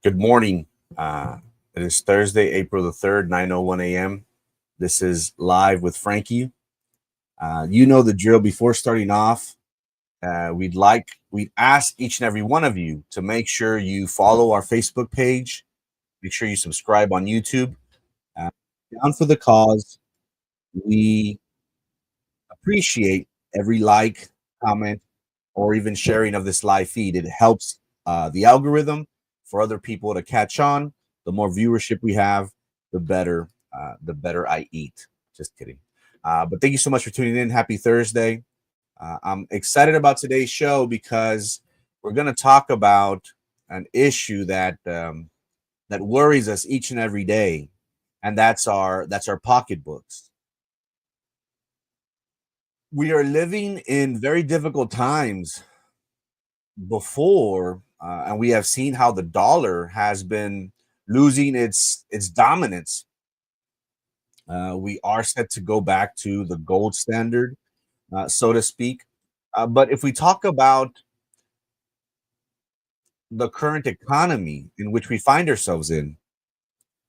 Good morning. It is Thursday, April the 3rd, 9:01 a.m. This is Live with Frankie. You know the drill. Before starting off, we'd ask each and every one of you to make sure you follow our Facebook page. Make sure you subscribe on YouTube. Uh, Down for the cause. We appreciate every like, comment, or even sharing of this live feed. It helps the algorithm for other people to catch on. The more viewership we have, the better. The better I eat. Just kidding. But thank you so much for tuning in. Happy Thursday. I'm excited about today's show because we're going to talk about an issue that worries us each and every day, and that's our pocketbooks. We are living in very difficult times before, and we have seen how the dollar has been losing its dominance. We are set to go back to the gold standard, so to speak. But if we talk about the current economy in which we find ourselves in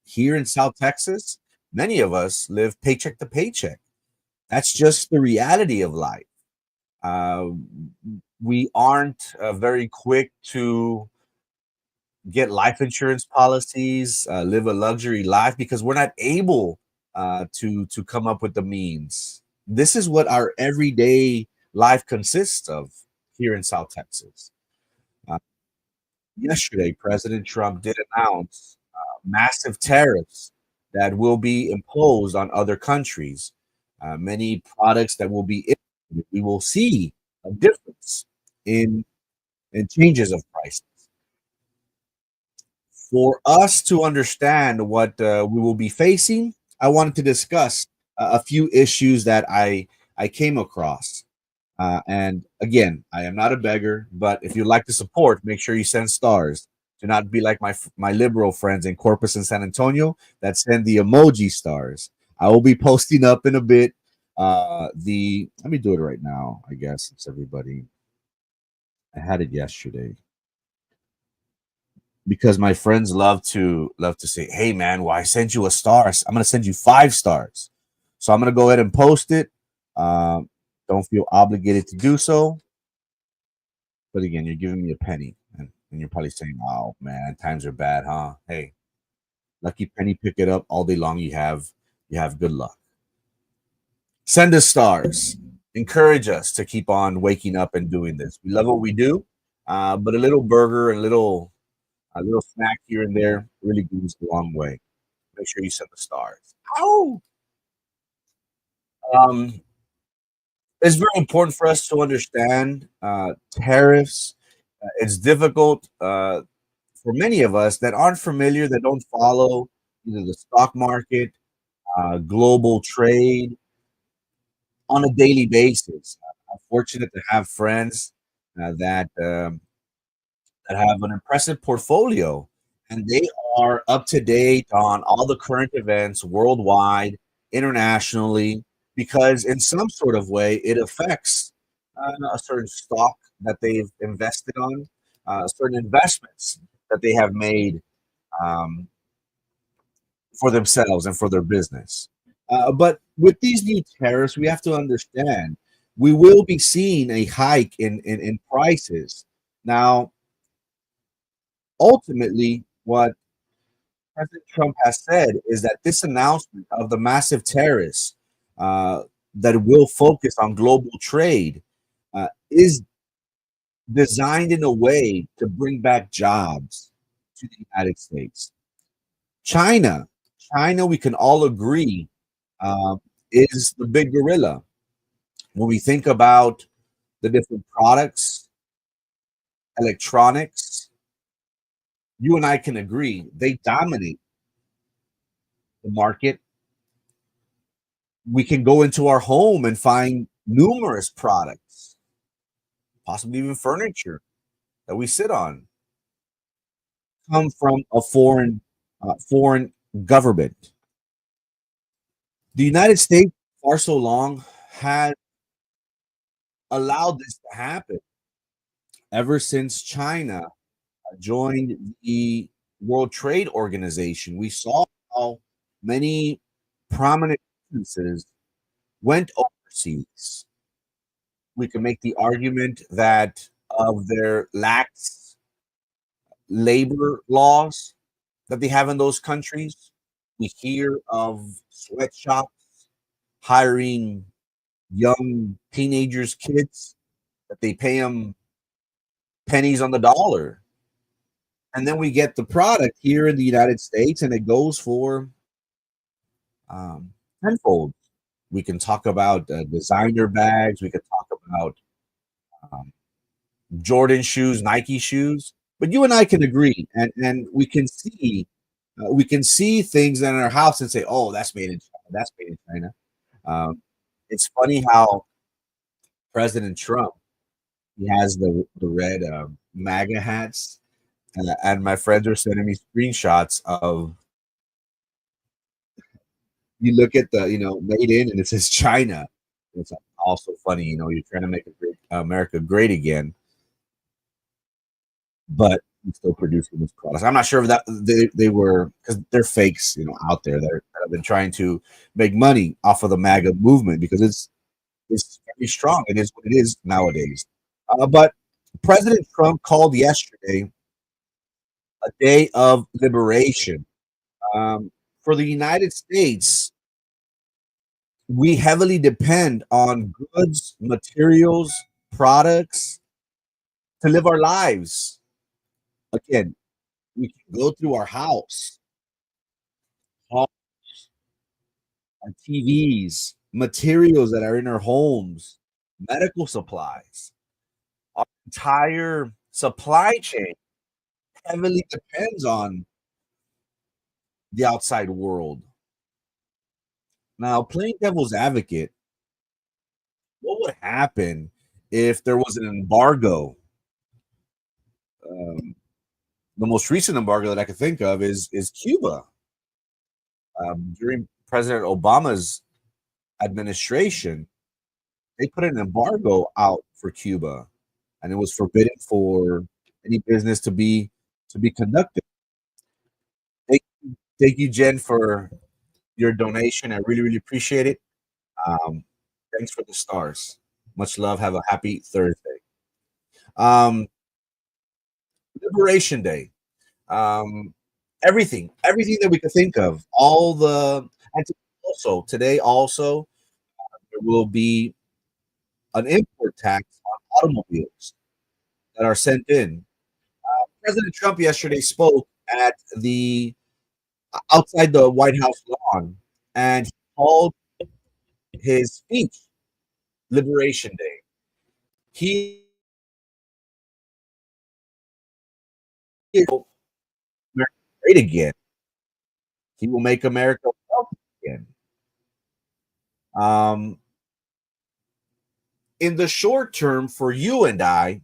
here in South Texas, many of us live paycheck to paycheck. That's just the reality of life. Uh, we aren't very quick to get life insurance policies, live a luxury life because we're not able to come up with the means. This is what our everyday life consists of here in South Texas. Uh, Yesterday, President Trump did announce massive tariffs that will be imposed on other countries. Many products that will be imported, we will see a difference in changes of price. For us to understand what we will be facing, I wanted to discuss a few issues that I came across. And again, I am not a beggar, but if you'd like to support, make sure you send stars. Do not be like my liberal friends in Corpus and San Antonio that send the emoji stars. I will be posting up in a bit. The Let me do it right now. I guess it's everybody. I had it yesterday because my friends love to say, "Hey man, well I sent you a star. I'm gonna send you 5 stars." So I'm gonna go ahead and post it. Um, don't feel obligated to do so, but again, you're giving me a penny, and you're probably saying, "Oh man, times are bad, huh?" Hey, lucky penny, pick it up all day long. You have good luck. Send us stars. Encourage us to keep on waking up and doing this. We love what we do, but a little burger and a little snack here and there really goes a long way. Make sure you send the stars. Ow! Um, it's very important for us to understand tariffs. It's difficult for many of us that aren't familiar, that don't follow either the stock market, global trade on a daily basis. I'm fortunate to have friends that have an impressive portfolio, and they are up to date on all the current events worldwide, internationally, because in some sort of way it affects a certain stock that they've invested on, certain investments that they have made um, for themselves and for their business. But with these new tariffs, we have to understand we will be seeing a hike in prices. Now, ultimately, what President Trump has said is that this announcement of the massive tariffs uh, that will focus on global trade is designed in a way to bring back jobs to the United States. China, China, we can all agree, uh, is the big gorilla. When we think about the different products, electronics, you and I can agree they dominate the market. We can go into our home and find numerous products, possibly even furniture that we sit on, come from a foreign government. The United States, for so long, has allowed this to happen ever since China joined the World Trade Organization, we saw how many prominent businesses went overseas. We can make the argument that of their lax labor laws that they have in those countries. We hear of sweatshops hiring young teenagers, kids, that they pay them pennies on the dollar. And then we get the product here in the United States and it goes for um, tenfold. We can talk about designer bags. We could talk about um, Jordan shoes, Nike shoes. But you and I can agree, and we can see things in our house and say, "Oh, that's made in China. That's made in China." Um, it's funny how President Trump he has the red MAGA hats, and my friends are sending me screenshots of you look at the made in and it says China. It's also funny, you're trying to make America great again, but he's still producing these products. I'm not sure if that they were because they're fakes, out there that have been trying to make money off of the MAGA movement because it's very strong. It is what it is nowadays. But President Trump called yesterday a day of liberation. For the United States, we heavily depend on goods, materials, products to live our lives. Again, we can go through our house, our TVs, materials that are in our homes, medical supplies. Our entire supply chain heavily depends on the outside world. Now, playing devil's advocate, what would happen if there was an embargo? Um, the most recent embargo that I could think of is Cuba. During President Obama's administration, they put an embargo out for Cuba, and it was forbidden for any business to be conducted. Thank, thank you, Jen, for your donation. I really, really appreciate it. Um, thanks for the stars. Much love. Have a happy Thursday. Um, Liberation Day. Um, everything that we could think of. All the and also today also there will be an import tax on automobiles that are sent in. President Trump yesterday spoke at the outside the White House lawn, and he called his speech Liberation Day. He will make America great again. He will make America wealthy again. Um, in the short term, for you and I,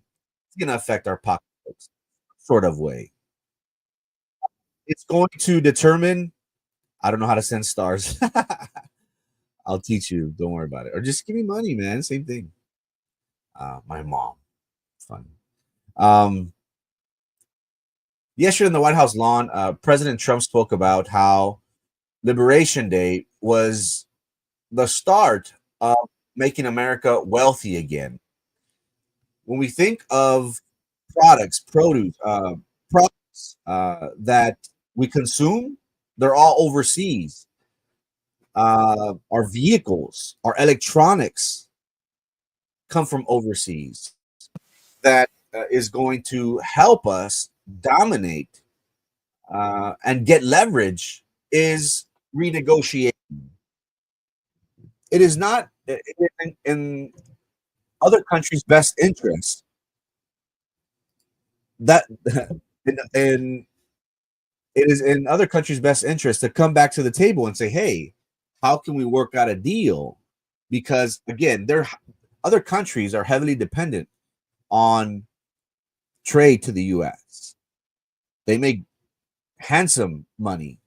it's going to affect our pocketbooks, sort of way. It's going to determine. I don't know how to send stars. I'll teach you. Don't worry about it. Or just give me money, man. Same thing. My mom. Fun. Um, Yesterday in the White House lawn, President Trump spoke about how Liberation Day was the start of making America wealthy again. When we think of products, produce, products that we consume, they're all overseas. Our vehicles, our electronics come from overseas. That is going to help us dominate and get leverage is renegotiation. It is not in other countries' best interest that in it is in other countries' best interest to come back to the table and say, "Hey, how can we work out a deal?" Because again, other countries are heavily dependent on trade to the U.S. They make handsome money,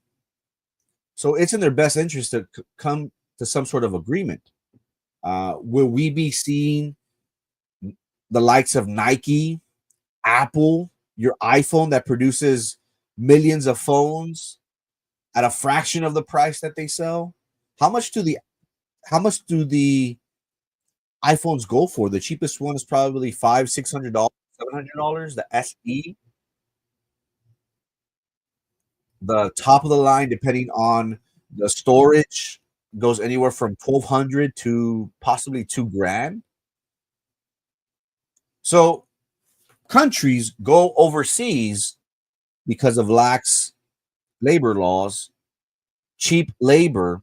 so it's in their best interest to come to some sort of agreement. Will we be seeing the likes of Nike, Apple, your iPhone that produces millions of phones at a fraction of the price that they sell. How much do the iPhones go for? The cheapest one is probably $500, $600, $700. The SE, the top of the line, depending on the storage, goes anywhere from 1,200 to possibly 2 grand. So countries go overseas because of lax labor laws, cheap labor,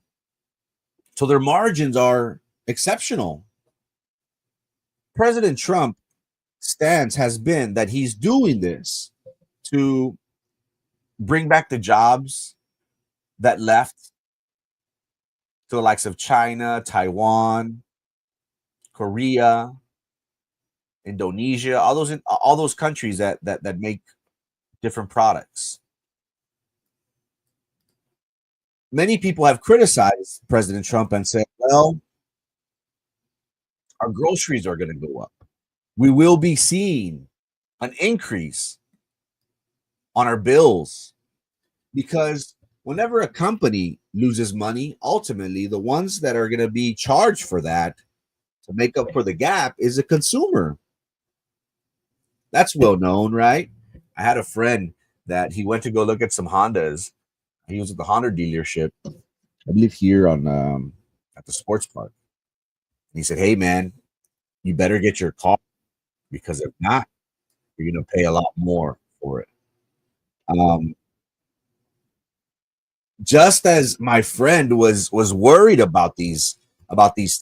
so their margins are exceptional. President Trump stance has been that he's doing this to bring back the jobs that left to the likes of China, Taiwan, Korea, Indonesia, all those countries that make different products. Many people have criticized President Trump and said, well, our groceries are going to go up. We will be seeing an increase on our bills because whenever a company loses money, ultimately the ones that are going to be charged for that to make up for the gap is a consumer. That's well known, right? I had a friend that he went to go look at some Hondas. He was at the Honda dealership, I believe here on at the sports park. And he said, "Hey man, you better get your car because if not, you're going to pay a lot more for it." Um, just as my friend was worried about these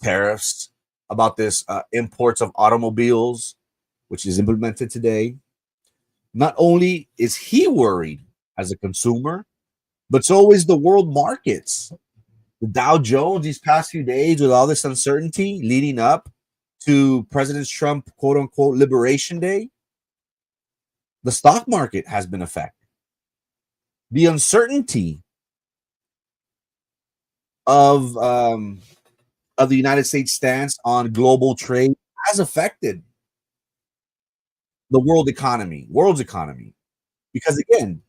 tariffs, about this imports of automobiles, which is implemented today. Not only is he worried as a consumer, but so is the world markets. The Dow Jones these past few days, with all this uncertainty leading up to President Trump, quote unquote, Liberation Day, the stock market has been affected. The uncertainty of um, of the United States stance on global trade has affected the world's economy. Because again,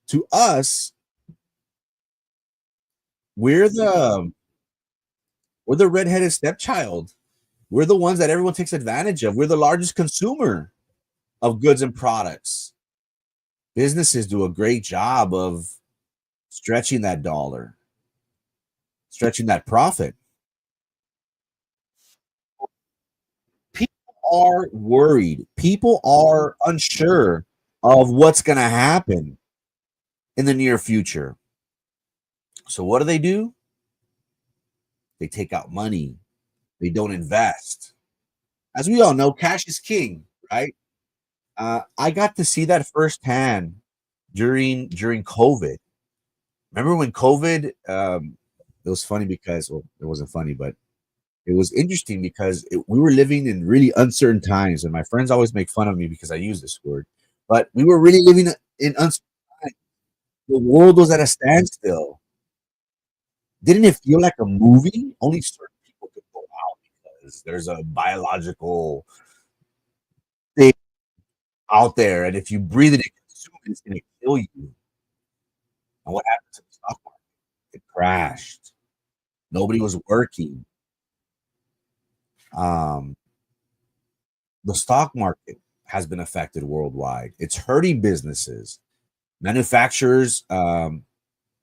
to us, we're the redheaded stepchild. We're the ones that everyone takes advantage of. We're the largest consumer of goods and products. Businesses do a great job of stretching that dollar, stretching that profit. People are worried. People are unsure of what's going to happen in the near future. So what do? They take out money. They don't invest. As we all know, cash is king, right? I got to see that firsthand during COVID. Remember when COVID? It was funny because, well, it wasn't funny, but it was interesting because we were living in really uncertain times, and my friends always make fun of me because I use this word. But we were really living in uncertain times. The world was at a standstill. Didn't it feel like a movie? Only certain people could go out because there's a biological thing out there, and if you breathe it and consume it, it's going to kill you. And what happened to the stock market? It crashed. Nobody was working. Um, the stock market has been affected worldwide. It's hurting businesses. Manufacturers,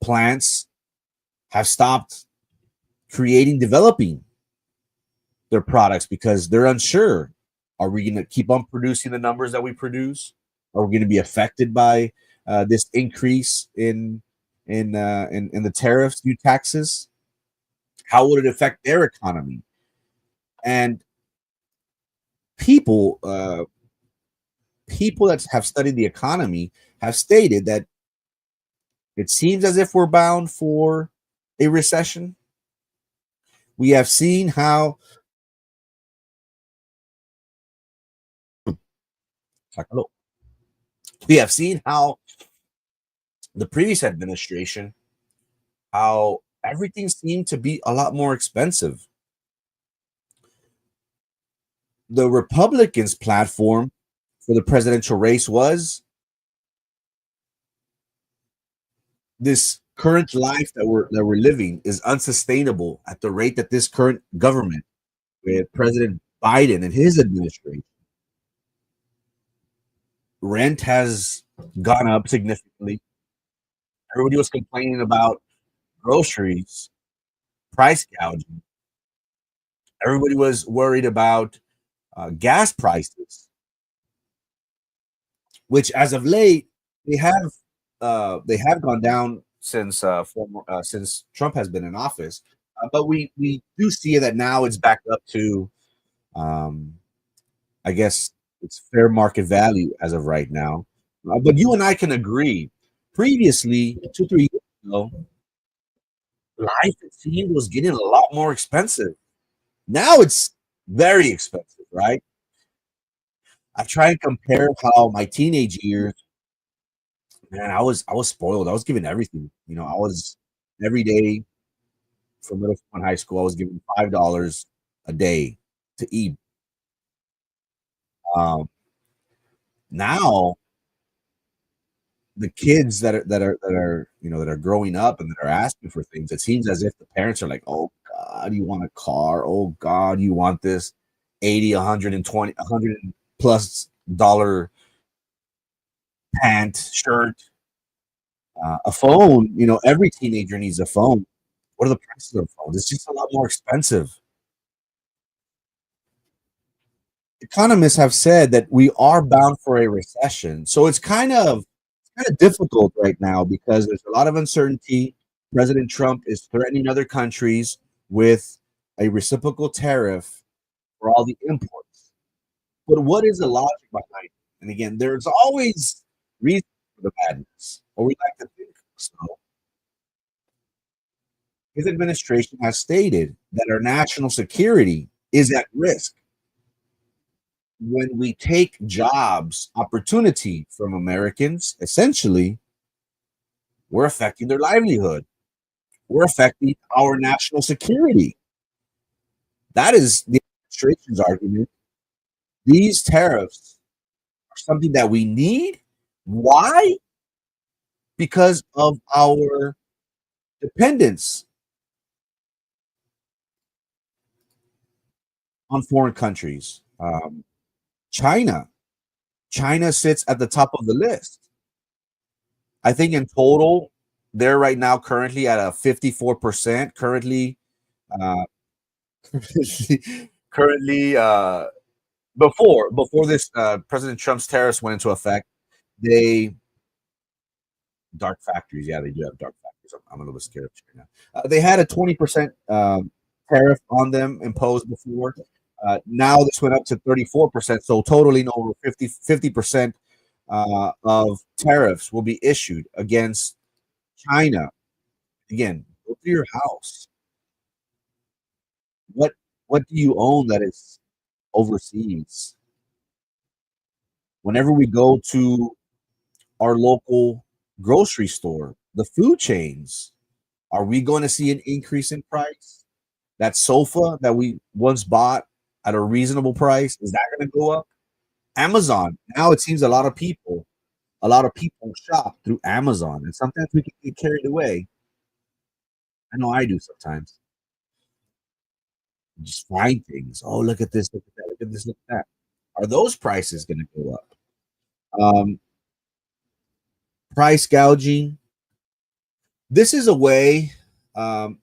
plants have stopped developing their products because they're unsure. Are we going to keep on producing the numbers that we produce? Are we going to be affected by this increase in the tariffs, new taxes? How would it affect their economy? And people, people that have studied the economy have stated that it seems as if we're bound for a recession. We have seen how we have seen how the previous administration, how everything seemed to be a lot more expensive. The Republicans' platform for the presidential race was this current life that we're living is unsustainable at the rate that this current government with President Biden and his administration, rent has gone up significantly. Everybody was complaining about groceries, price gouging. Everybody was worried about gas prices, which as of late they have gone down since Trump has been in office. But we do see that now it's back up to, um, I guess, it's fair market value as of right now. But you and I can agree. Previously, 2 3 years ago, life it seemed was getting a lot more expensive. Now it's very expensive, right? I try and compare how my teenage years, man, I was spoiled. I was given everything. I was every day from middle school and high school. I was given $5 a day to eat. Um, Now the kids that are growing up and that are asking for things, it seems as if the parents are like, "Oh God, you want a car? Oh God, you want this 80, 120, 100 plus dollar pant, shirt, a phone." Every teenager needs a phone. What are the prices of phones? It's just a lot more expensive. Economists have said that we are bound for a recession. So it's kind of difficult right now because there's a lot of uncertainty. President Trump is threatening other countries with a reciprocal tariff for all the imports. But what is the logic behind it? And again, there's always reason for the madness, or we like to think so. His administration has stated that our national security is at risk when we take jobs, opportunity from Americans. Essentially, we're affecting their livelihood. We're affecting our national security. That is the administration's argument. These tariffs are something that we need. Why? Because of our dependence on foreign countries. China. China sits at the top of the list. I think in total, they're right now currently at a 54%. Uh, currently, before this President Trump's tariffs went into effect, they dark factories. Yeah, they do have dark factories. I'm a little bit scared of China. They had a 20% tariff on them imposed before. Now this went up to 34%. So totally over 50% of tariffs will be issued against China. Again, go to your house. What what do you own that is overseas? Whenever we go to our local grocery store, the food chains, are we going to see an increase in price? That sofa that we once bought at a reasonable price, is that going to go up? Amazon. Now it seems a lot of people shop through Amazon, and sometimes we can get carried away. I know I do sometimes. Just find things. Oh, look at this, look at that, look at this, look at that. Are those prices going to go up? Um, Price gouging. This is a way.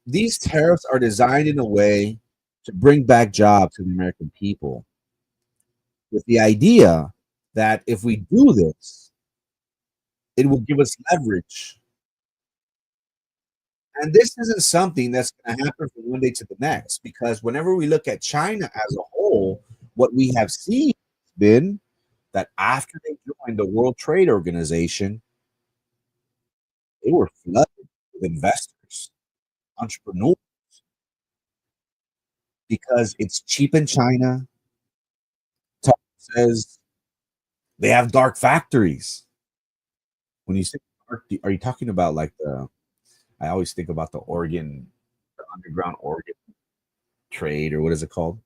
These tariffs are designed in a way to bring back jobs to the American people, with the idea that if we do this, it will give us leverage. And this isn't something that's going to happen from one day to the next, because whenever we look at China as a whole, what we have seen has been that after they joined the World Trade Organization, they were flooded with investors, entrepreneurs, because it's cheap in China. Tom says they have dark factories. When you say dark, are you talking about like the? I always think about the underground organ trade, or what is it called?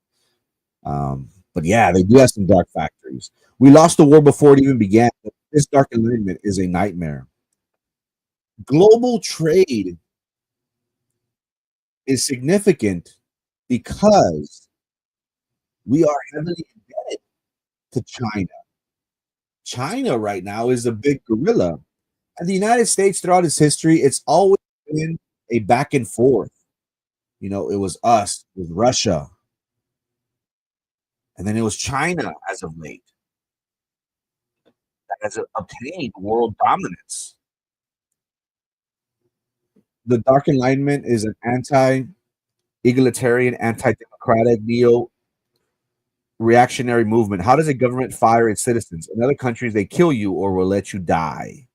But yeah, they do have some dark factories. We lost the war before it even began. This dark alignment is a nightmare. Global trade is significant because we are heavily indebted to China. China right now is a big gorilla. And the United States, throughout its history, it's always been a back and forth. It was us, with Russia, and then it was China as of late that has obtained world dominance. The Dark Enlightenment is an anti-egalitarian, anti-democratic, neo-reactionary movement. How does a government fire its citizens? In other countries, they kill you or will let you die.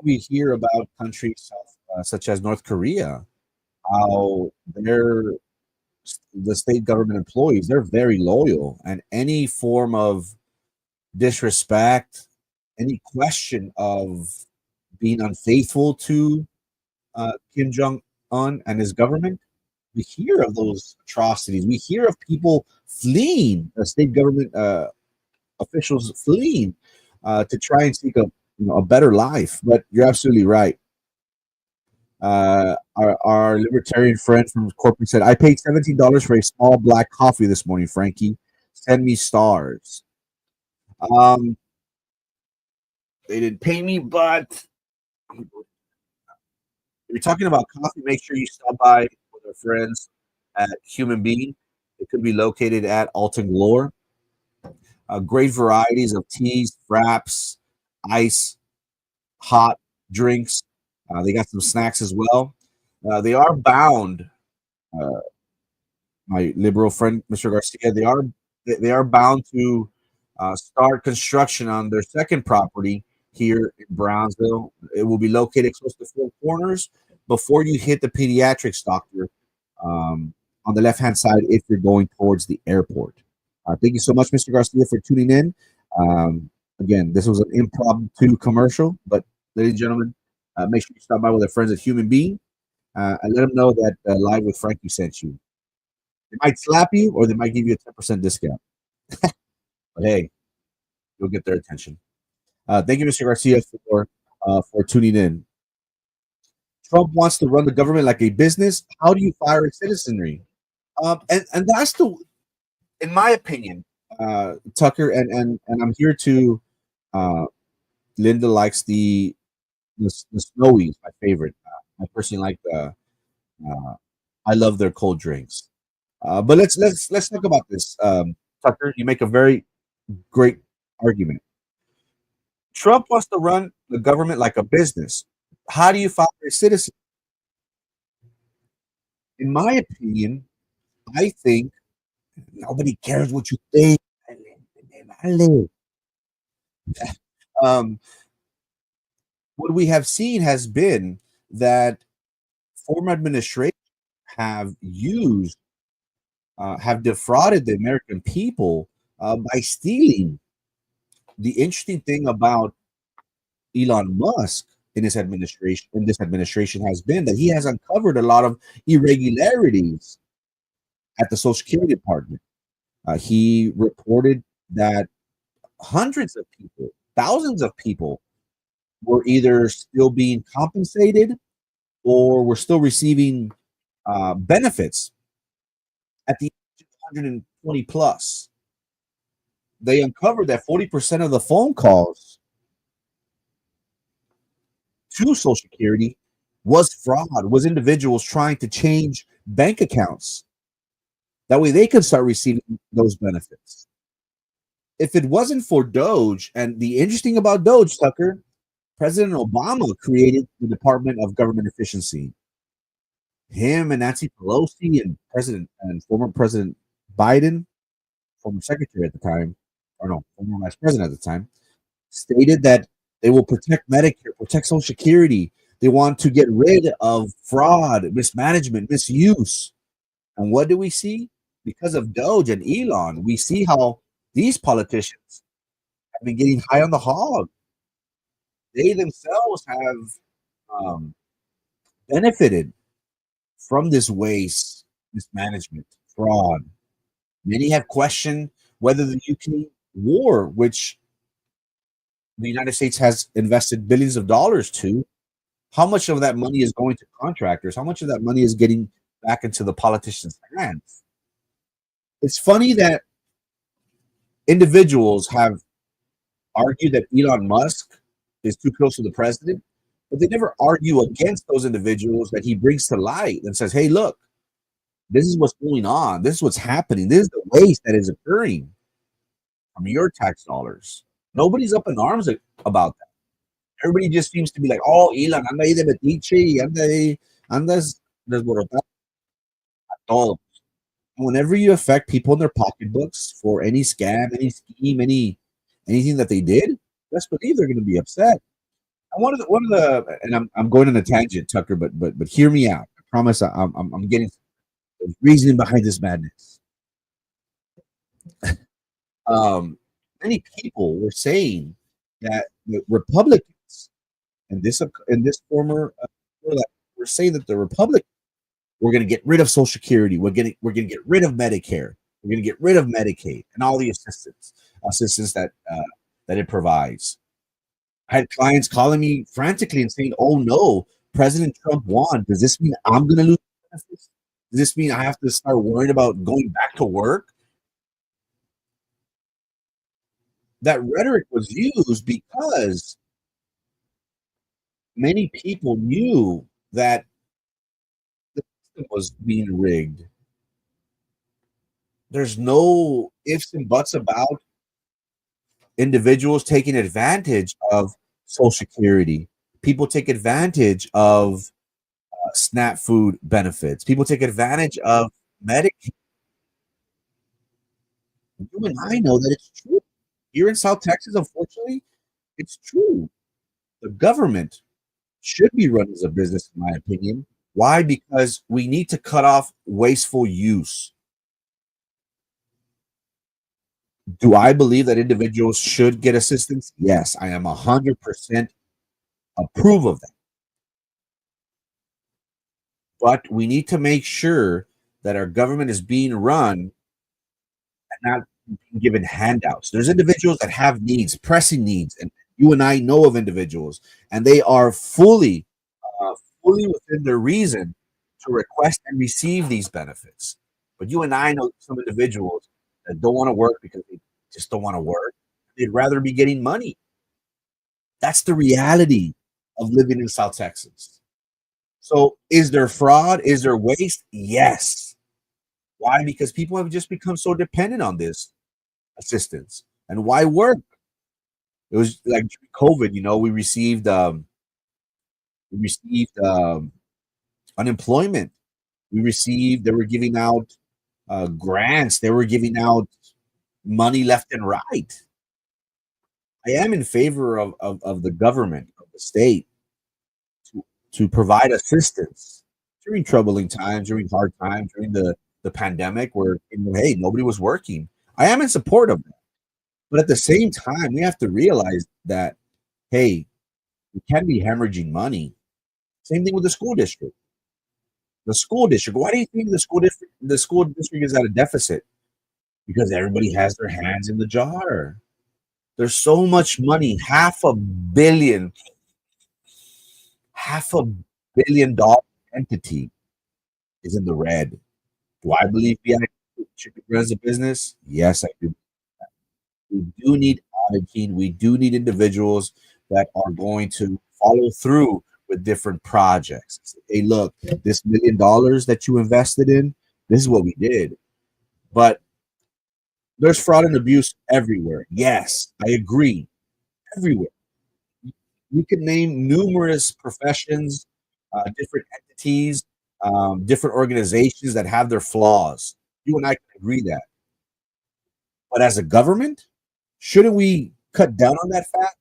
We hear about countries such as North Korea, how the state government employees, they're very loyal, and any form of disrespect, any question of being unfaithful to Kim Jong Un and his government, we hear of those atrocities. We hear of people fleeing, state government officials fleeing to try and seek a better life. But you're absolutely right. Our libertarian friend from corporate said, "I paid $17 for a small black coffee this morning. Frankie, send me stars." Um, they didn't pay me, but if you're talking about coffee, make sure you stop by with our friends at Human Being. It could be located at Alton Glore. Great varieties of teas, fraps, ice, hot drinks. They got some snacks as well. They are bound, uh, my liberal friend, Mr. Garcia. They are bound to start construction on their second property here in Brownsville. It will be located close to Four Corners before you hit the pediatrics doctor on the left hand side if you're going towards the airport. Thank you so much, Mr. Garcia, for tuning in. Um, Again, this was an impromptu commercial, but ladies and gentlemen, make sure you stop by with our friends at Human Being and let them know that Live with Frankie sent you. They might slap you or they might give you a 10% discount. But hey, you'll get their attention. Thank you, Mr. Garcia, for tuning in. Trump wants to run the government like a business. How do you fire a citizenry? And that's in my opinion, Tucker, and I'm here to. Uh, Linda likes the Snowies, my favorite. I personally like the. Uh, I love their cold drinks. But let's talk about this, Tucker. You make a very great argument. Trump wants to run the government like a business. How do you fire a citizen? In my opinion, I think nobody cares what you think. Um, what we have seen has been that former administration have defrauded the American people by stealing. The interesting thing about Elon Musk in this administration has been that he has uncovered a lot of irregularities at the Social Security Department. He reported that hundreds of people, thousands of people, were either still being compensated or were still receiving benefits at the 120 plus. They uncovered that 40% of the phone calls to Social Security was fraud, was individuals trying to change bank accounts. That way they could start receiving those benefits. If it wasn't for Doge, and the interesting about Doge, Tucker, President Obama created the Department of Government Efficiency. Him and Nancy Pelosi and former President Biden, former secretary at the time, or no, former vice president at the time, stated that they will protect Medicare, protect Social Security. They want to get rid of fraud, mismanagement, misuse. And what do we see? Because of Doge and Elon, we see how these politicians have been getting high on the hog. They themselves have um, benefited from this waste, mismanagement, fraud. Many have questioned whether the Ukraine war, which the United States has invested billions of dollars to, how much of that money is going to contractors? How much of that money is getting back into the politicians' hands? It's funny that individuals have argued that Elon Musk is too close to the president, but they never argue against those individuals that he brings to light and says, hey, look, this is what's going on. This is what's happening. This is the waste that is occurring from your tax dollars. Nobody's up in arms about that. Everybody just seems to be like, oh, Elon, anda ahí de metiche, andas desborotado todo. Whenever you affect people in their pocketbooks for any scam, any scheme, anything that they did, best believe they're going to be upset. And one of the, and I'm going on a tangent, Tucker, but hear me out. I promise I'm getting the reasoning behind this madness. Many people were saying that the Republicans and this former were saying that the Republicans were going to get rid of Social Security. We're going to get rid of Medicare. We're going to get rid of Medicaid and all the assistance that it provides. I had clients calling me frantically and saying, "Oh no, President Trump won. Does this mean I'm going to lose benefits? Does this mean I have to start worrying about going back to work?" That rhetoric was used because many people knew that the system was being rigged. There's no ifs and buts about individuals taking advantage of Social Security. People take advantage of SNAP food benefits. People take advantage of Medicaid. You and I know that it's true. Here in South Texas, unfortunately, it's true. The government should be run as a business, in my opinion. Why? Because we need to cut off wasteful use. Do I believe that individuals should get assistance? Yes, I am 100% approve of that. But we need to make sure that our government is being run and not being given handouts. There's individuals that have needs, pressing needs, and you and I know of individuals, and they are uh, fully within their reason to request and receive these benefits. But you and I know some individuals that don't want to work because they just don't want to work. They'd rather be getting money. That's the reality of living in South Texas. So, is there fraud? Is there waste? Yes. Why? Because people have just become so dependent on this assistance. And why work? It was like COVID. We received unemployment. They were giving out grants. They were giving out money left and right. I am in favor of the government, of the state, to, to provide assistance during troubling times, during hard times, during the pandemic where, hey, nobody was working. I am in support of that. But at the same time, we have to realize that, hey, we can be hemorrhaging money. Same thing with the school district. The school district. Why do you think the school district is at a deficit? Because everybody has their hands in the jar. There's so much money, half a billion dollar entity is in the red. Do I believe BI should be run as a business? Yes, I do. We do need auditing. We do need individuals that are going to follow through with different projects. Hey, look, this $1 million that you invested in, this is what we did. But there's fraud and abuse everywhere. Yes, I agree. Everywhere. You can name numerous professions, different entities, different organizations that have their flaws. You and I can agree that. But as a government, shouldn't we cut down on that fact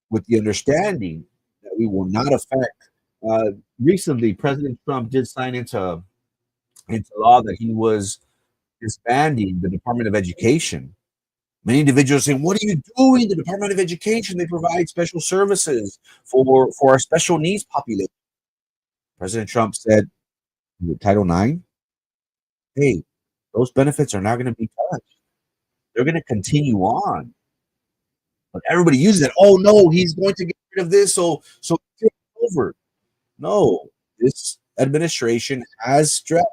with the understanding that we will not affect? Uh, Recently, President Trump did sign into law that he was disbanding the Department of Education. Many individuals saying, "What are you doing? The Department of Education, they provide special services for our special needs population." President Trump said, with Title IX, "Hey, those benefits are not going to be touched. They're going to continue on." But everybody uses it. Oh no, he's going to get rid of this, so it's over. No, this administration has stressed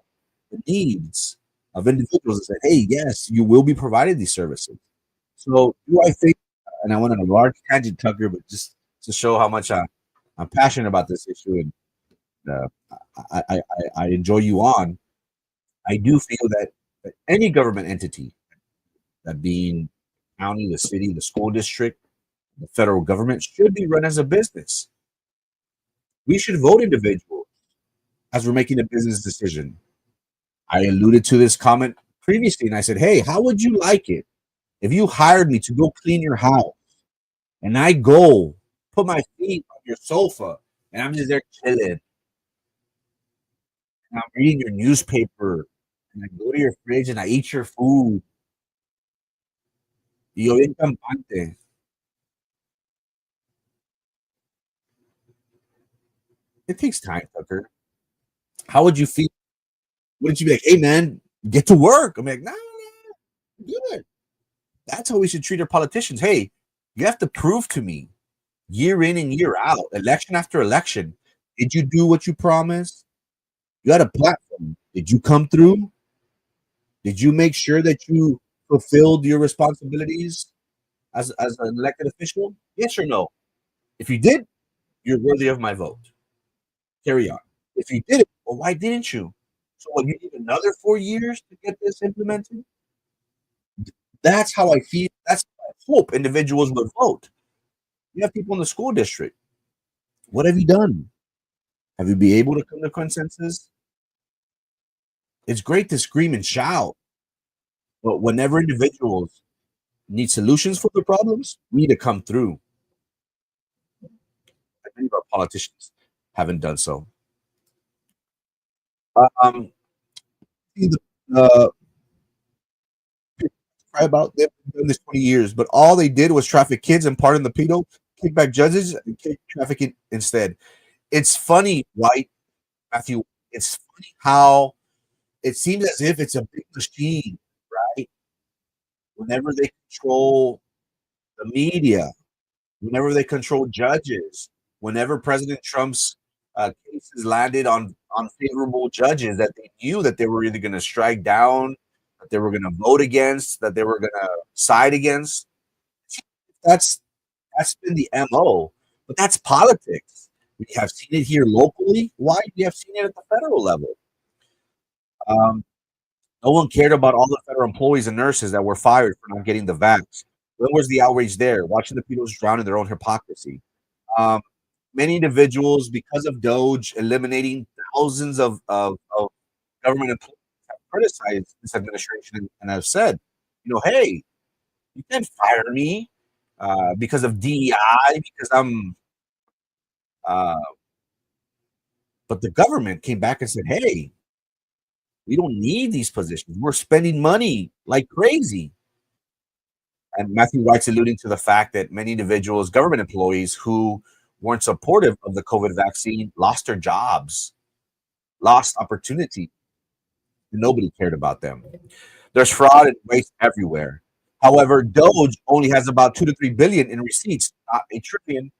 the needs of individuals and said, hey, yes, you will be provided these services. So do I think, and I went on a large tangent, Tucker, but just to show how much I'm passionate about this issue, and uh, I enjoy you on. I do feel that any government entity, that being county, the city, the school district, the federal government, should be run as a business. We should vote individuals as we're making a business decision. I alluded to this comment previously, and I said, hey, how would you like it if you hired me to go clean your house and I go put my feet on your sofa and I'm just there chilling and I'm reading your newspaper and I go to your fridge and I eat your food? Y yo bien campante. It takes time, Tucker. How would you feel? Wouldn't you be like, hey, man, get to work? I'm like, no, good. That's how we should treat our politicians. Hey, you have to prove to me year in and year out, election after election, did you do what you promised? You had a platform. Did you come through? Did you make sure that you fulfilled your responsibilities as an elected official? Yes or no? If you did, you're worthy of my vote. Carry on. If you didn't, well, why didn't you? So what, you need another 4 years to get this implemented? That's how I feel. That's how I hope individuals would vote. You have people in the school district. What have you done? Have you been able to come to consensus? It's great to scream and shout, but whenever individuals need solutions for the problems, we need to come through. I believe our politicians haven't done so. Um, uh, cry about they've been doing this 20 years, but all they did was traffic kids and pardon the pedo, kick back judges, and kick trafficking instead. It's funny, right, Matthew? It's funny how it seems as if it's a big machine, right? Whenever they control the media, whenever they control judges, whenever President Trump's cases landed on favorable judges that they knew that they were either going to strike down, that they were going to vote against, that they were going to side against. That's that's been the MO, but that's politics. We have seen it here locally. Why? We have seen it at the federal level. Um, no one cared about all the federal employees and nurses that were fired for not getting the vax. When was the outrage there? Watching the people drown in their own hypocrisy. Um, many individuals, because of Doge eliminating thousands of government employees, have criticized this administration and have said, hey, you can't fire me because of DEI, because I'm. Uh, but the government came back and said, hey, we don't need these positions. We're spending money like crazy. And Matthew White's alluding to the fact that many individuals, government employees who weren't supportive of the COVID vaccine, lost their jobs, lost opportunity, and nobody cared about them. There's fraud and waste everywhere. However, Doge only has about 2 to 3 billion in receipts, not a trillion.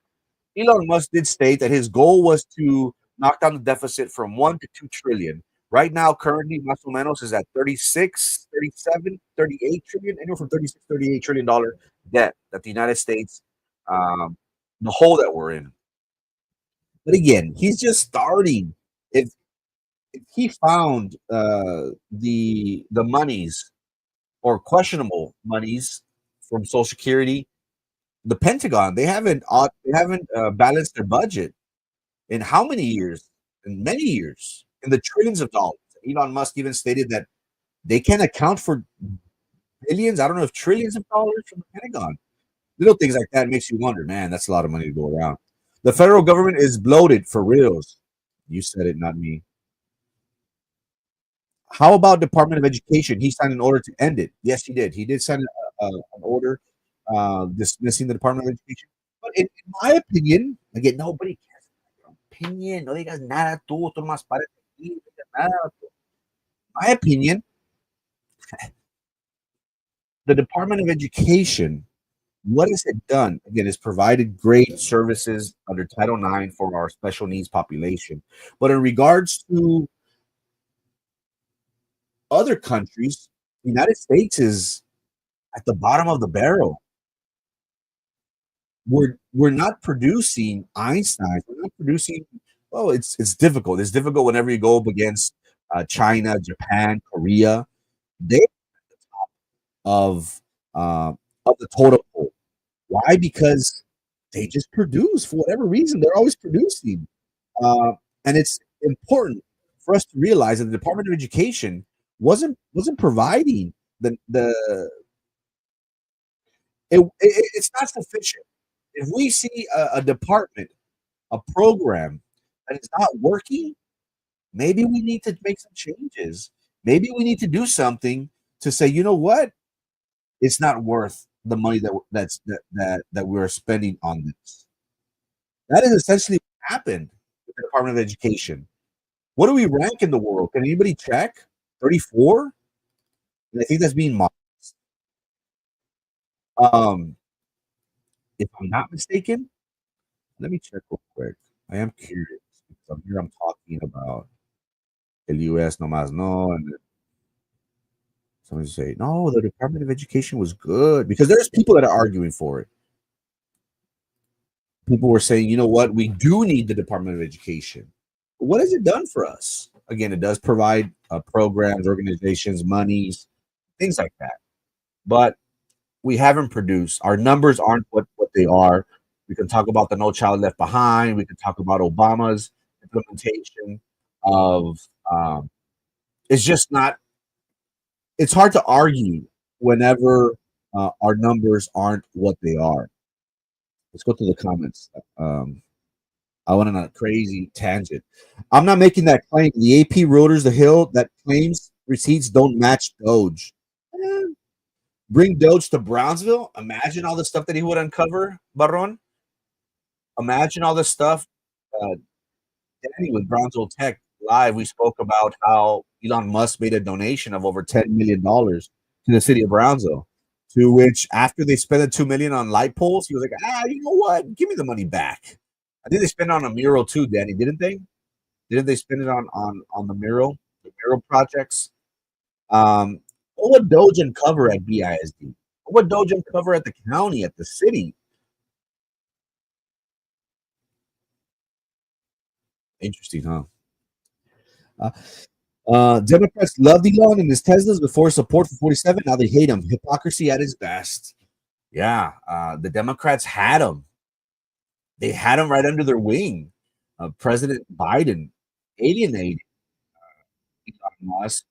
Elon Musk did state that his goal was to knock down the deficit from 1 to 2 trillion. Right now, currently, más o menos is at 36, 37, 38 trillion, anywhere from 36, $38 trillion debt that the United States, um, the hole that we're in. But again, he's just starting. If he found the monies or questionable monies from Social Security, the Pentagon, they haven't balanced their budget in how many years? In many years, in the trillions of dollars. Elon Musk even stated that they can account for billions, I don't know if trillions of dollars from the Pentagon. Little things like that makes you wonder, man, that's a lot of money to go around. The federal government is bloated for reals. You said it, not me. How about Department of Education? He signed an order to end it. Yes, he did. He did sign an order dismissing the Department of Education. But in my opinion, again, nobody cares about your opinion. No digas nada tú, tú nomás párate aquí, no digas nada. My opinion, the Department of Education What has it done? Again, it's provided great services under Title IX for our special needs population. But in regards to other countries, the United States is at the bottom of the barrel. We're not producing Einstein. We're not producing. Well, it's difficult. It's difficult whenever you go up against China, Japan, Korea. They of uh, of the total pool. Why? Because they just produce for whatever reason. They're always producing, uh, and it's important for us to realize that the Department of Education wasn't providing the it's not sufficient. If we see a department, a program that is not working, maybe we need to make some changes. Maybe we need to do something to say, you know what, it's not worth the money that we're spending on this. That is essentially what happened with the Department of Education. What do we rank in the world? Can anybody check? 34? And I think that's being modest. Um, if I'm not mistaken, let me check real quick. I am curious because I'm talking about el US no más no, and somebody say, no, the Department of Education was good because there's people that are arguing for it. People were saying, you know what, we do need the Department of Education. What has it done for us? Again, it does provide programs, organizations, monies, things like that. But we haven't produced. Our numbers aren't what they are. We can talk about the No Child Left Behind. We can talk about Obama's implementation of. It's just not. It's hard to argue whenever our numbers aren't what they are. Let's go to the comments. I went on a crazy tangent. I'm not making that claim. The AP Reuters, the Hill, that claims receipts don't match Doge. Eh, bring Doge to Brownsville. Imagine all the stuff that he would uncover, Barron. Imagine all the stuff. Uh, Danny with Brownsville Tech Live, we spoke about how Elon Musk made a donation of over $10 million to the city of Brownsville. To which, after they spent the $2 million on light poles, he was like, you know what? Give me the money back. I think they spent it on a mural too, Danny, didn't they? Didn't they spend it on the mural projects? What would Doge uncover at BISD? What would Doge uncover at the county, at the city? Interesting, huh? Uh, Democrats loved Elon and his Teslas before support for 47. Now they hate him. Hypocrisy at its best. Yeah, the Democrats had him. They had him right under their wing. President Biden alienated Elon Musk.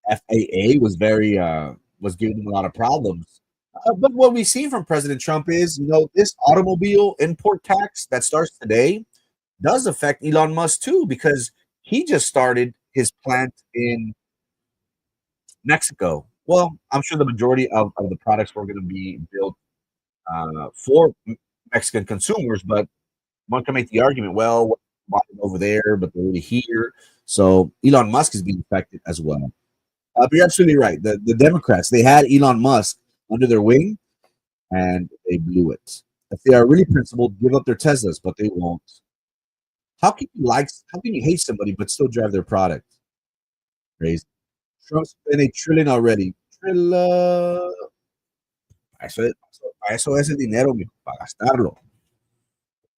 FAA was giving them a lot of problems. But what we see from President Trump is, this automobile import tax that starts today does affect Elon Musk too, because he just started his plant in Mexico. Well, I'm sure the majority of the products were going to be built for Mexican consumers, but one can make the argument, well, why over there, but they're already here. So Elon Musk is being affected as well. But you're absolutely right. The Democrats, they had Elon Musk under their wing, and they blew it. If they are really principled, give up their Teslas, but they won't. How can you hate somebody but still drive their product? Crazy. Trump's spent $1 trillion already. Trilla. Para eso es el dinero, mijo, para gastarlo.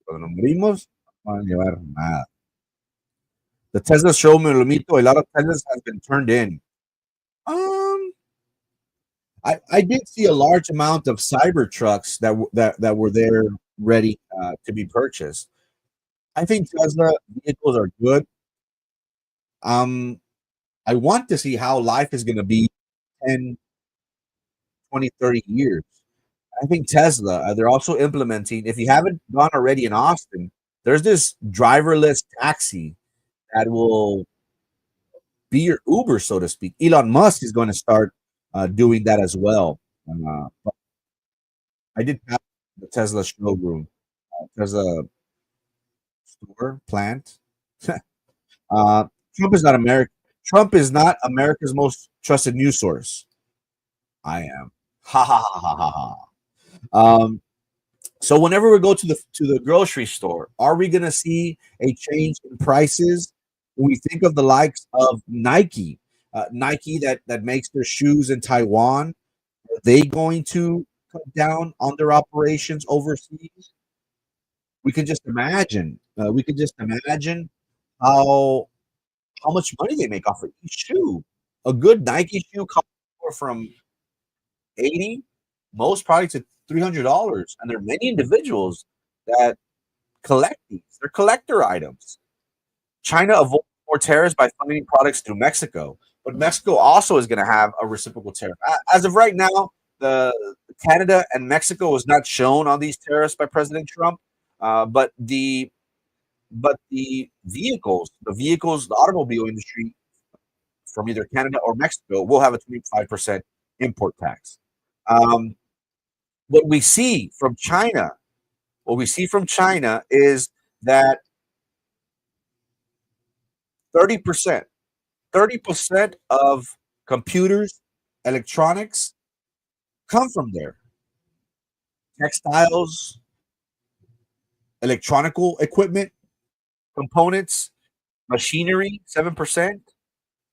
Cuando nos morimos, no van a llevar nada. The Tesla show, me lo mito, a lot of Teslas has been turned in. Um, I did see a large amount of cyber trucks that were there ready to be purchased. I think Tesla vehicles are good. Um, I want to see how life is going to be 10, 20, 30 years. I think Tesla, they're also implementing, if you haven't gone already in Austin, there's this driverless taxi that will be your Uber, so to speak. Elon Musk is going to start doing that as well. But I did have the Tesla showroom, Tesla store plant. uh, Trump is not America. Trump is not America's most trusted news source. I am. Ha ha ha ha ha ha. Um, so whenever we go to the grocery store, are we going to see a change in prices? When we think of the likes of Nike, Nike that makes their shoes in Taiwan, are they going to cut down on their operations overseas? We can just imagine. We can just imagine how how much money they make off of each shoe. A good Nike shoe costs from 80, most probably to $300, and there are many individuals that collect these. They're collector items. China avoids more tariffs by funding products through Mexico, but Mexico also is going to have a reciprocal tariff. As of right now, the Canada and Mexico was not shown on these tariffs by President Trump, but the vehicles, the automobile industry from either Canada or Mexico will have a 25% import tax. Um, what we see from China, what we see from China is that 30%, 30% of computers, electronics come from there. Textiles, electronical equipment, components, machinery, 7%,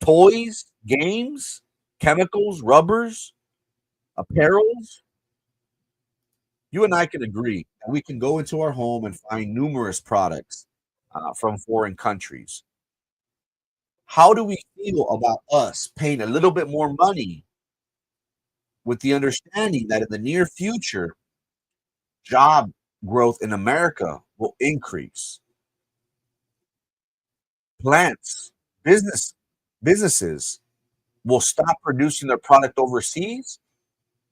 toys, games, chemicals, rubbers, apparels. You and I can agree that we can go into our home and find numerous products from foreign countries. How do we feel about us paying a little bit more money with the understanding that in the near future, job growth in America will increase? Plants, business, businesses will stop producing their product overseas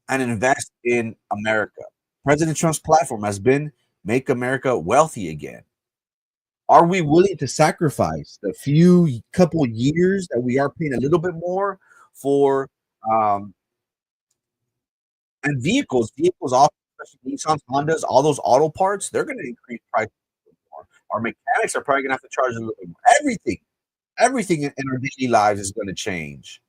and invest in America. President Trump's platform has been make America wealthy again. Are we willing to sacrifice the few couple years that we are paying a little bit more for um, and vehicles also, especially Nissans, Hondas, all those auto parts, they're going to increase prices more. Our mechanics are probably going to have to charge a little bit more. Everything in our daily lives is going to change.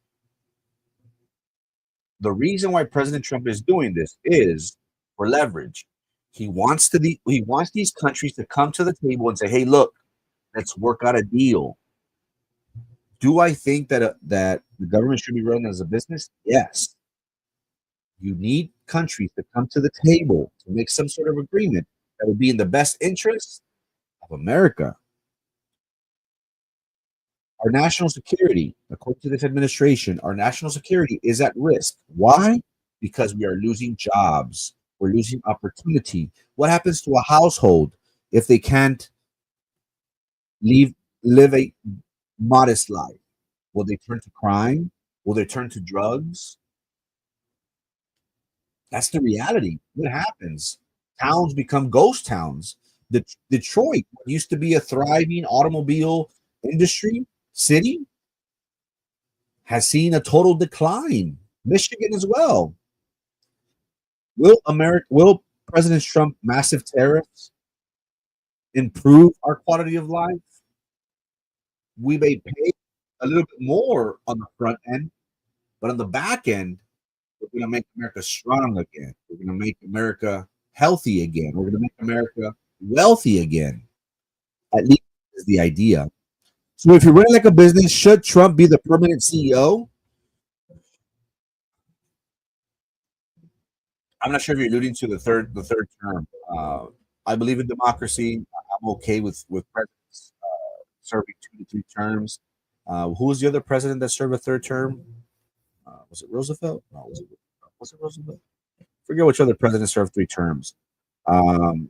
The reason why President Trump is doing this is for leverage. He wants these countries to come to the table and say, "Hey, look, let's work out a deal." Do I think that the government should be run as a business? Yes. You need countries to come to the table to make some sort of agreement that would be in the best interest of America. Our national security, according to this administration, our national security is at risk. Why? Because we are losing jobs. We're losing opportunity. What happens to a household if they can't leave, live a modest life? Will they turn to crime? Will they turn to drugs? That's the reality. What happens? Towns become ghost towns. Detroit used to be a thriving automobile industry city, has seen a total decline. Michigan as well. Will President Trump massive tariffs improve our quality of life? We may pay a little bit more on the front end, but on the back end, we're going to make America strong again. We're going to make America healthy again. We're going to make America wealthy again. At least is the idea. So if you're running like a business, should Trump be the permanent CEO? I'm not sure if you're alluding to the third term. I believe in democracy. I'm okay with presidents serving 2 to 3 terms. Who was the other president that served a third term? Was it Roosevelt? No, was it Roosevelt? Forget which other president served 3 terms. Um,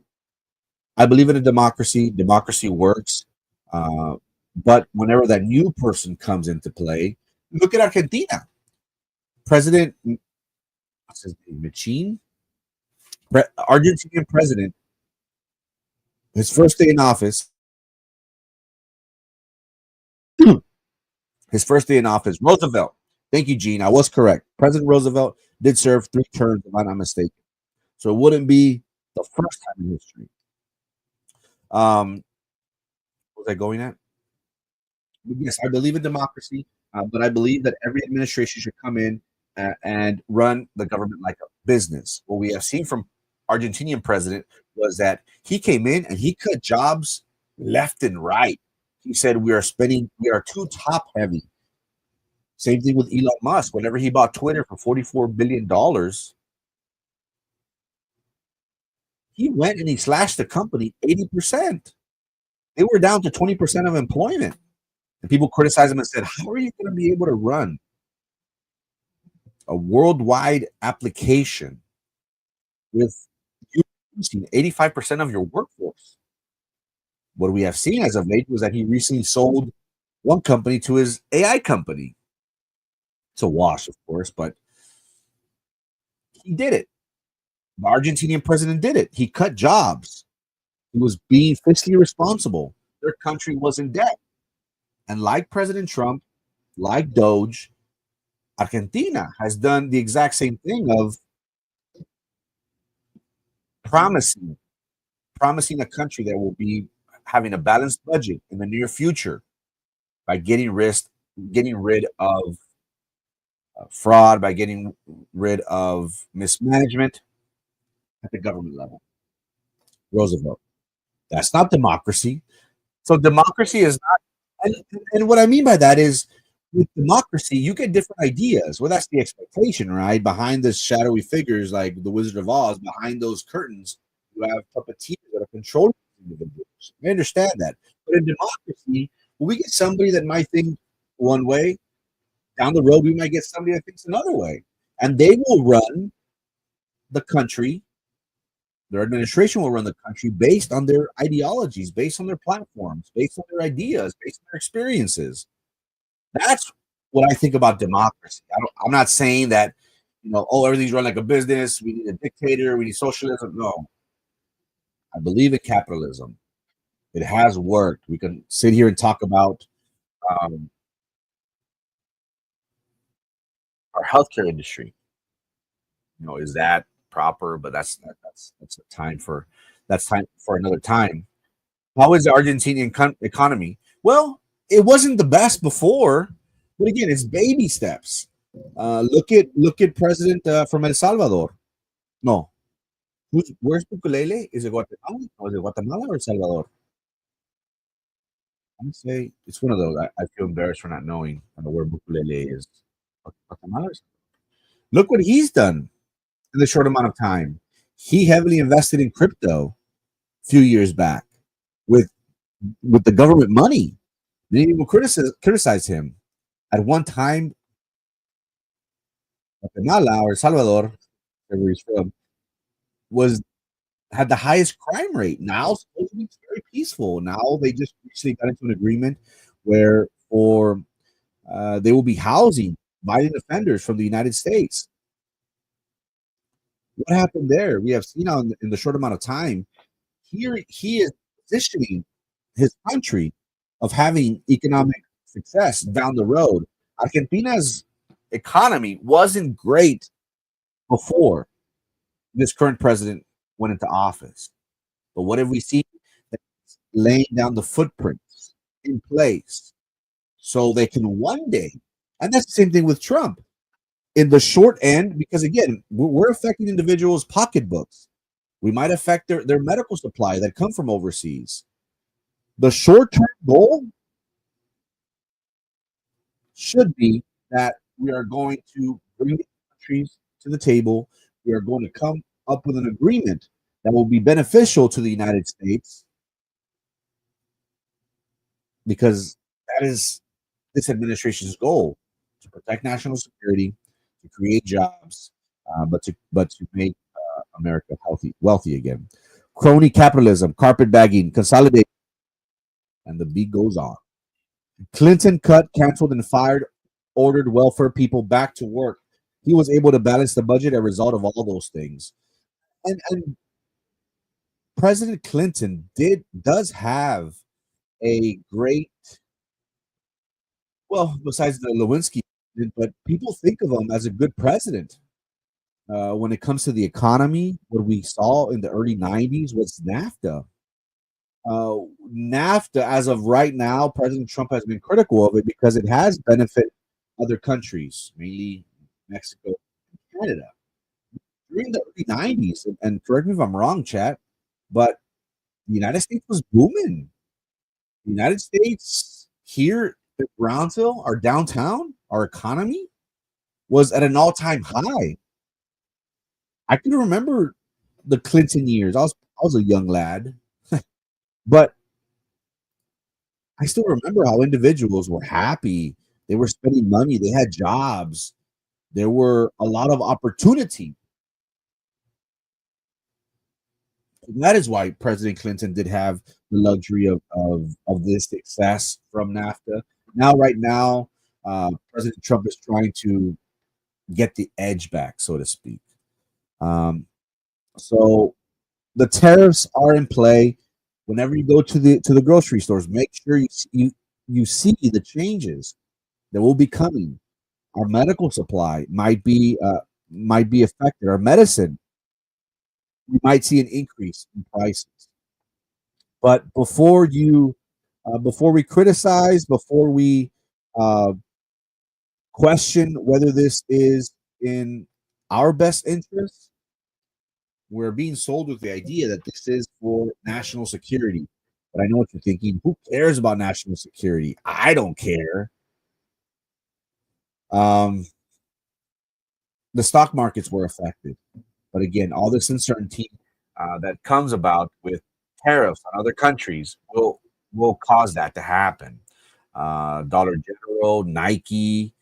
I believe in a democracy. Democracy works. Uh, but whenever that new person comes into play, look at Argentina. President, what's his name? Machine? Argentinian president, his first day in office, Roosevelt. Thank you, Gene. I was correct. President Roosevelt did serve 3 terms, if I'm not mistaken. So it wouldn't be the first time in history. What was I going at? Yes, I believe in democracy, but I believe that every administration should come in and run the government like a business. What we have seen from Argentinian president was that he came in and he cut jobs left and right. He said we are too top heavy. Same thing with Elon Musk. Whenever he bought Twitter for $44 billion, he went and he slashed the company 80%. They were down to 20% of employment. And people criticized him and said, how are you going to be able to run a worldwide application with you using 85% of your workforce? What we have seen as of late was that he recently sold one company to his AI company. It's a wash, of course, but he did it. The Argentinian president did it. He cut jobs. He was being fiscally responsible. Their country was in debt. And like President Trump, like Doge, Argentina has done the exact same thing of promising a country that will be having a balanced budget in the near future by getting rid of fraud, by getting rid of mismanagement at the government level. Roosevelt. That's not democracy. So democracy is not, and what I mean by that is with democracy, you get different ideas. Well, that's the expectation, right? Behind the shadowy figures like the Wizard of Oz, behind those curtains, you have puppeteers that are controlling individuals. I understand that. But in democracy, when we get somebody that might think one way, down the road, we might get somebody that thinks another way. And they will run the country, their administration will run the country based on their ideologies, based on their platforms, based on their ideas, based on their experiences. That's what I think about democracy. I'm not saying that, oh, everything's run like a business. We need a dictator. We need socialism. No, I believe in capitalism. It has worked. We can sit here and talk about um, our healthcare industry. Is that proper? But that's time for another time. How is the Argentinian economy? Well, it wasn't the best before, but again, it's baby steps. Look at President from El Salvador. No, where's Bukulele? Is it Guatemala? Or is it Guatemala or El Salvador? I'm gonna say it's one of those. I feel embarrassed for not knowing where Bukulele is. Guatemala. Look what he's done in the short amount of time. He heavily invested in crypto a few years back with the government money. Many people criticize him. At one time, Guatemala or El Salvador, wherever he's from, had the highest crime rate. Now, supposedly, it's very peaceful. Now, they just recently got into an agreement where they will be housing violent offenders from the United States. What happened there? We have seen in the short amount of time, here he is positioning his country of having economic success down the road. Argentina's economy wasn't great before this current president went into office. But what have we seen? Laying down the footprints in place so they can one day, and that's the same thing with Trump. In the short end, because again, we're affecting individuals' pocketbooks. We might affect their medical supply that come from overseas. The short-term goal should be that we are going to bring the countries to the table. We are going to come up with an agreement that will be beneficial to the United States, because that is this administration's goal: to protect national security, to create jobs, but to make America wealthy again. Crony capitalism, carpetbagging, consolidation, and the beat goes on. Clinton cut, canceled, and fired, ordered welfare people back to work. He was able to balance the budget as a result of all those things. And President Clinton does have a great, well, besides the Lewinsky, but people think of him as a good president. When it comes to the economy, what we saw in the early 90s was NAFTA. NAFTA, as of right now, President Trump has been critical of it because it has benefited other countries, mainly Mexico and Canada. during the early 90s, and correct me if I'm wrong, chat, but the United States was booming. The United States here in Brownsville, our downtown, our economy was at an all-time high. I can remember the Clinton years. I was a young lad, but I still remember how individuals were happy. They were spending money. They had jobs. There were a lot of opportunity. That is why President Clinton did have the luxury of this success from NAFTA. Now, right now, President Trump is trying to get the edge back, so to speak. Um, so the tariffs are in play. Whenever you go to the grocery stores, make sure you see the changes that will be coming. Our medical supply might be affected. Our medicine, we might see an increase in prices. But before we criticize, before we uh, question whether this is in our best interest, we're being sold with the idea that this is for national security. But I know what you're thinking. Who cares about national security? I don't care. Um, the stock markets were affected. But again, all this uncertainty that comes about with tariffs on other countries will cause that to happen. Dollar General, Nike,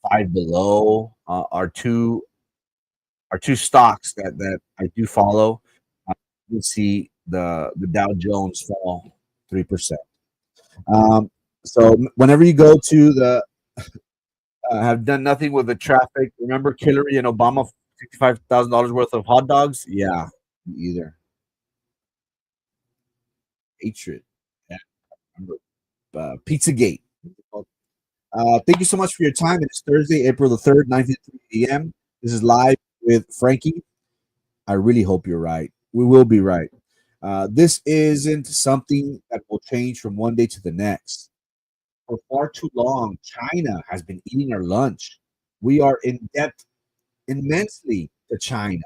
Five Below are two stocks that I do follow. You see the Dow Jones fall 3%. Um, so whenever you go to the have done nothing with the traffic, remember Hillary and Obama $65,000 worth of hot dogs? Yeah, either hatred. Yeah, remember Pizzagate. Thank you so much for your time. It's Thursday, April the 3rd, 9:53 p.m. This is live with Frankie. I really hope you're right. We will be right. This isn't something that will change from one day to the next. For far too long, China has been eating our lunch. We are in debt immensely to China.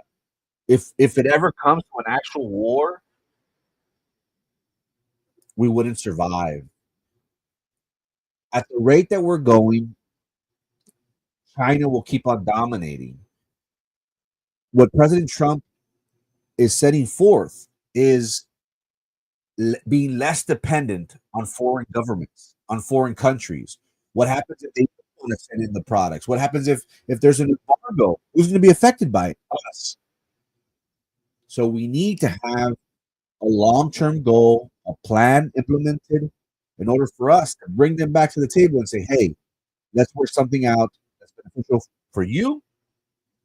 If it ever comes to an actual war, we wouldn't survive. At the rate that we're going, China will keep on dominating. What President Trump is setting forth is being less dependent on foreign governments, on foreign countries. What happens if they don't want to send in the products? What happens if there's an embargo? Who's going to be affected by it? Us. So we need to have a long-term goal, a plan implemented in order for us to bring them back to the table and say, hey, let's work something out that's beneficial for you,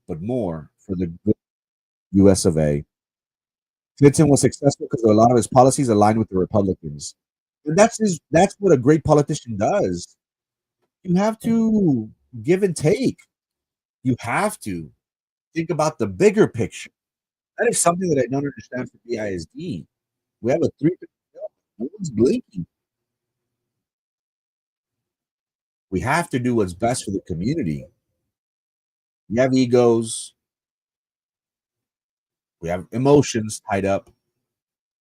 but more for the good US of A. Clinton was successful because a lot of his policies aligned with the Republicans. And that's what a great politician does. You have to give and take. You have to think about the bigger picture. That is something that I don't understand for BISD. We have a 3% no one's blinking. We have to do what's best for the community. We have egos, we have emotions tied up.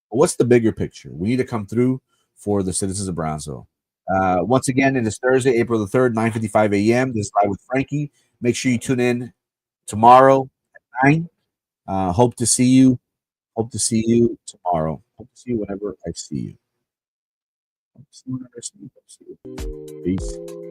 But what's the bigger picture? We need to come through for the citizens of Brownsville. Once again, it is Thursday, April the 3rd, 9:55 a.m. This is Live with Frankie. Make sure you tune in tomorrow at 9. Hope to see you. Hope to see you tomorrow. Hope to see you whenever I see you. Hope to see you whenever I see you. Peace.